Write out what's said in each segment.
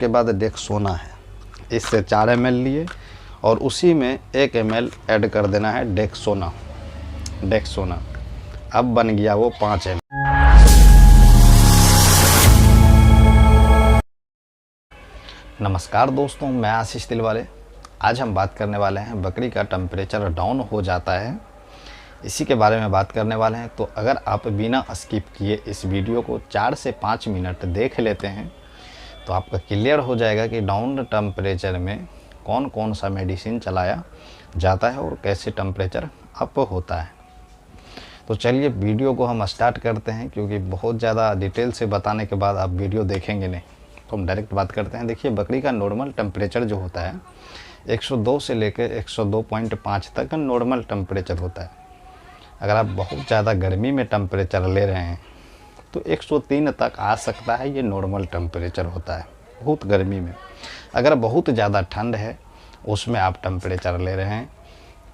के बाद डेक्सोना है, इससे 4 ml लिए और उसी में 1 ml ऐड कर देना है डेक्सोना। अब बन गया वो 5 ml। नमस्कार दोस्तों, मैं आशीष तिलवाले। आज हम बात करने वाले हैं बकरी का टेम्परेचर डाउन हो जाता है, इसी के बारे में बात करने वाले हैं। तो अगर आप बिना स्किप किए इस वीडियो को 4 से 5 मिनट देख लेते हैं तो आपका क्लियर हो जाएगा कि डाउन टेम्परेचर में कौन कौन सा मेडिसिन चलाया जाता है और कैसे टेम्परेचर अप होता है। तो चलिए वीडियो को हम स्टार्ट करते हैं, क्योंकि बहुत ज़्यादा डिटेल से बताने के बाद आप वीडियो देखेंगे नहीं, तो हम डायरेक्ट बात करते हैं। देखिए, बकरी का नॉर्मल टेम्परेचर जो होता है 102 से लेकर 102.5 तक नॉर्मल टेम्परेचर होता है। अगर आप बहुत ज़्यादा गर्मी में टेम्परेचर ले रहे हैं तो 103 तक आ सकता है, ये नॉर्मल टेम्परेचर होता है बहुत गर्मी में। अगर बहुत ज़्यादा ठंड है उसमें आप टेम्परेचर ले रहे हैं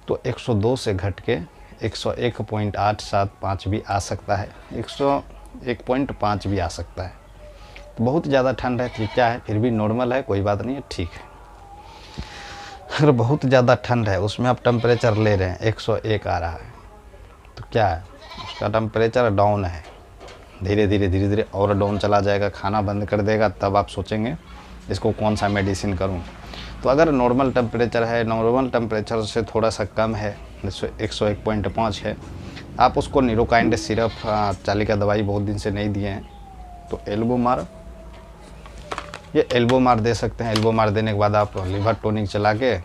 तो 102 से घट के 101.875 भी आ सकता है, 101.5 भी आ सकता है। तो बहुत ज़्यादा ठंड है तो क्या है, फिर भी नॉर्मल है, कोई बात नहीं है, ठीक है। अगर बहुत ज़्यादा ठंड है उसमें आप टेम्परेचर ले रहे हैं 101 आ रहा है तो क्या है, उसका टेम्परेचर डाउन है। धीरे धीरे और डाउन चला जाएगा, खाना बंद कर देगा, तब आप सोचेंगे इसको कौन सा मेडिसिन करूं। तो अगर नॉर्मल टेम्परेचर है, नॉर्मल टेम्परेचर से थोड़ा सा कम है, जैसे 101.5 है, आप उसको न्यूरोकाइंड सिरप, चाली का दवाई बहुत दिन से नहीं दिए हैं तो एल्बो मार दे सकते हैं। एल्बो मार देने के बाद आप लिवर टोनिक चला के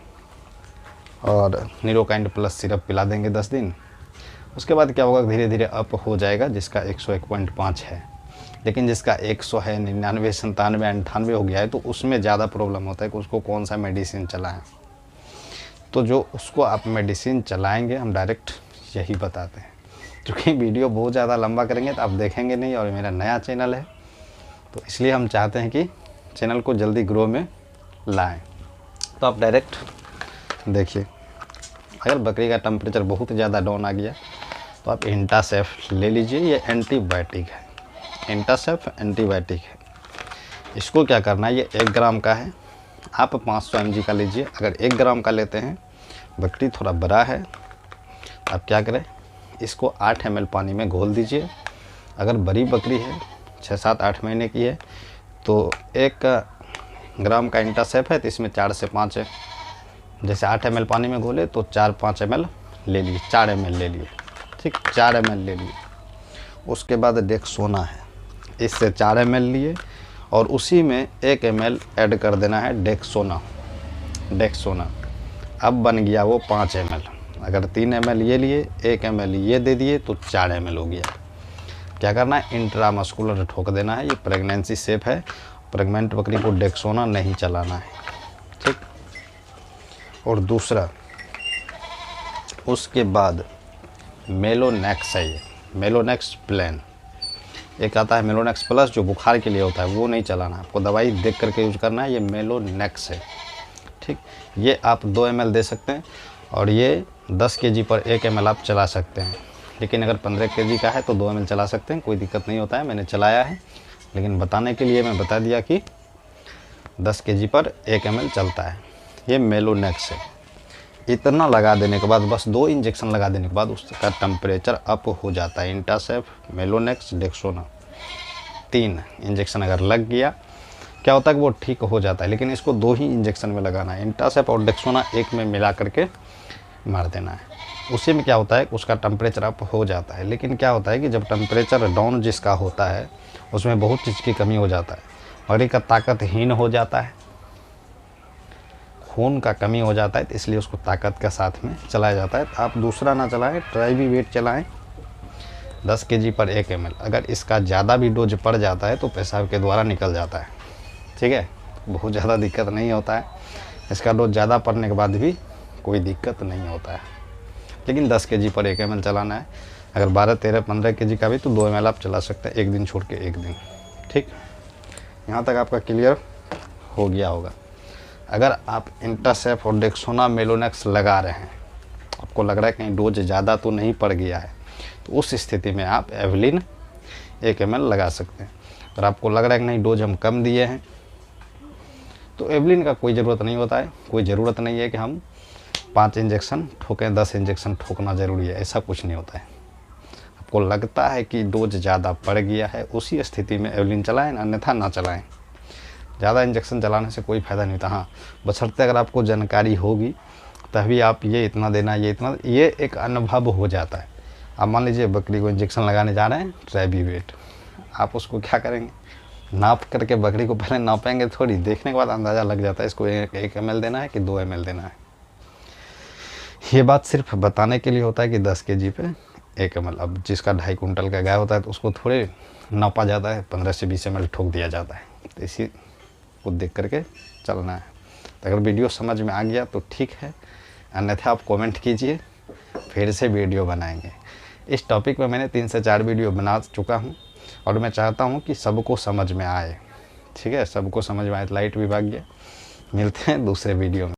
और न्यूरोकाइंड प्लस सिरप पिला देंगे 10 दिन। उसके बाद क्या होगा, धीरे धीरे अप हो जाएगा, जिसका 101.5 है। लेकिन जिसका 100 है, 99, 97, 98 हो गया है तो उसमें ज़्यादा प्रॉब्लम होता है कि उसको कौन सा मेडिसिन चलाएं। तो जो उसको आप मेडिसिन चलाएंगे हम डायरेक्ट यही बताते हैं। क्योंकि वीडियो बहुत ज़्यादा लंबा करेंगे तो आप देखेंगे नहीं, और मेरा नया चैनल है तो इसलिए हम चाहते हैं कि चैनल को जल्दी ग्रो में लाएँ। तो आप डायरेक्ट देखिए, अगर बकरी का टेम्परेचर बहुत ज़्यादा डाउन आ गया तो आप इंटासेफ ले लीजिए। ये एंटीबायोटिक है, इंटासेफ एंटीबायोटिक है। इसको क्या करना है, ये 1 ग्राम का है, आप 500 mg का लीजिए। अगर 1 ग्राम का लेते हैं, बकरी थोड़ा बड़ा है, आप क्या करें, इसको 8 ml पानी में घोल दीजिए। अगर बड़ी बकरी है, 6, 7, 8 महीने की है, तो 1 ग्राम का इंटासेफ है तो इसमें 4 से 5 है। जैसे 8 ml पानी में घोले तो 4-5 ml ले लिए, 4 ml ले लिए, ठीक, 4 ml ले लिए। उसके बाद डेक्सोना है, इससे 4 ml लिए और उसी में 1 ml ऐड कर देना है डेक्सोना। अब बन गया वो 5 ml। अगर 3 ml ये लिए, 1 ml ये दे दिए तो 4 ml हो गया। क्या करना है, इंट्रामस्कुलर ठोक देना है। ये प्रेगनेंसी सेफ है, प्रेग्नेंट बकरी को डेक्सोना नहीं चलाना है, ठीक। और दूसरा, उसके बाद मेलोनेक्स है, ये मेलोनेक्स प्लेन। एक आता है मेलोनेक्स प्लस जो बुखार के लिए होता है, वो नहीं चलाना, आपको दवाई देख करके यूज करना है। ये मेलोनेक्स है, ठीक। ये आप 2 ml दे सकते हैं और ये 10 kg पर 1 ml आप चला सकते हैं। लेकिन अगर 15 kg का है तो 2 ml चला सकते हैं, कोई दिक्कत नहीं होता है। मैंने चलाया है, लेकिन बताने के लिए मैं बता दिया कि 10 kg पर 1 ml चलता है। ये मेलोनेक्स है। इतना लगा देने के बाद, बस 2 इंजेक्शन लगा देने के बाद उसका टेम्परेचर अप हो जाता है। इंटासेफ, मेलोनेक्स, डेक्सोना, 3 इंजेक्शन अगर लग गया, क्या होता है कि वो ठीक हो जाता है। लेकिन इसको 2 ही इंजेक्शन में लगाना है, इंटासेफ और डेक्सोना एक में मिला करके मार देना है। उसी में क्या होता है, उसका टेम्परेचर अप हो जाता है। लेकिन क्या होता है कि जब टेम्परेचर डाउन जिसका होता है उसमें बहुत चीज़ की कमी हो जाता है। बकरी का ताकतहीन हो जाता है, खून का कमी हो जाता है, तो इसलिए उसको ताकत के साथ में चलाया जाता है। तो आप दूसरा ना चलाएं, ट्राई वेट चलाएं 10 kg पर 1 ml। अगर इसका ज़्यादा भी डोज पड़ जाता है तो पेशाब के द्वारा निकल जाता है, ठीक है, बहुत ज़्यादा दिक्कत नहीं होता है। इसका डोज ज़्यादा पड़ने के बाद भी कोई दिक्कत नहीं होता है। लेकिन 10 kg पर 1 ml चलाना है। अगर 12, 13, 15 kg का भी तो 2 ml आप चला सकते हैं, एक दिन छोड़ के एक दिन, ठीक। यहाँ तक आपका क्लियर हो गया होगा। अगर आप इंटासेफ और डेक्सोना, मेलोनेक्स लगा रहे हैं, आपको लग रहा है कहीं डोज ज़्यादा तो नहीं पड़ गया है, तो उस स्थिति में आप एवलिन 1 ml लगा सकते हैं। अगर आपको लग रहा है कि नहीं डोज हम कम दिए हैं तो एवलिन का कोई ज़रूरत नहीं होता है। कोई ज़रूरत नहीं है कि हम 5 इंजेक्शन ठोकें, 10 इंजेक्शन ठोकना ज़रूरी है, ऐसा कुछ नहीं होता है। आपको लगता है कि डोज ज़्यादा पड़ गया है, उसी स्थिति में एवलिन चलाएं, अन्यथा ना चलाएं। ज़्यादा इंजेक्शन चलाने से कोई फ़ायदा नहीं होता। हाँ, बशर्ते अगर आपको जानकारी होगी तभी आप ये इतना देना, ये इतना, ये एक अनुभव हो जाता है। आप मान लीजिए बकरी को इंजेक्शन लगाने जा रहे हैं ट्राइबी वेट, आप उसको क्या करेंगे, नाप करके बकरी को पहले नापेंगे थोड़ी, देखने के बाद अंदाज़ा लग जाता है इसको 1 ml देना है कि 2 ml देना है। ये बात सिर्फ बताने के लिए होता है कि 10 kg पे 1 ml। अब जिसका 2.5 कुंटल का गाय होता है तो उसको थोड़े नापा जाता है, 15 से 20 ml ठोक दिया जाता है। तो इसी को देख करके चलना है। तो अगर वीडियो समझ में आ गया तो ठीक है, अन्यथा आप कमेंट कीजिए, फिर से वीडियो बनाएंगे। इस टॉपिक पे मैंने 3 से 4 वीडियो बना चुका हूँ और मैं चाहता हूँ कि सबको समझ में आए। ठीक है, सबको समझ में आए। लाइट भी भाग गया। मिलते हैं दूसरे वीडियो में।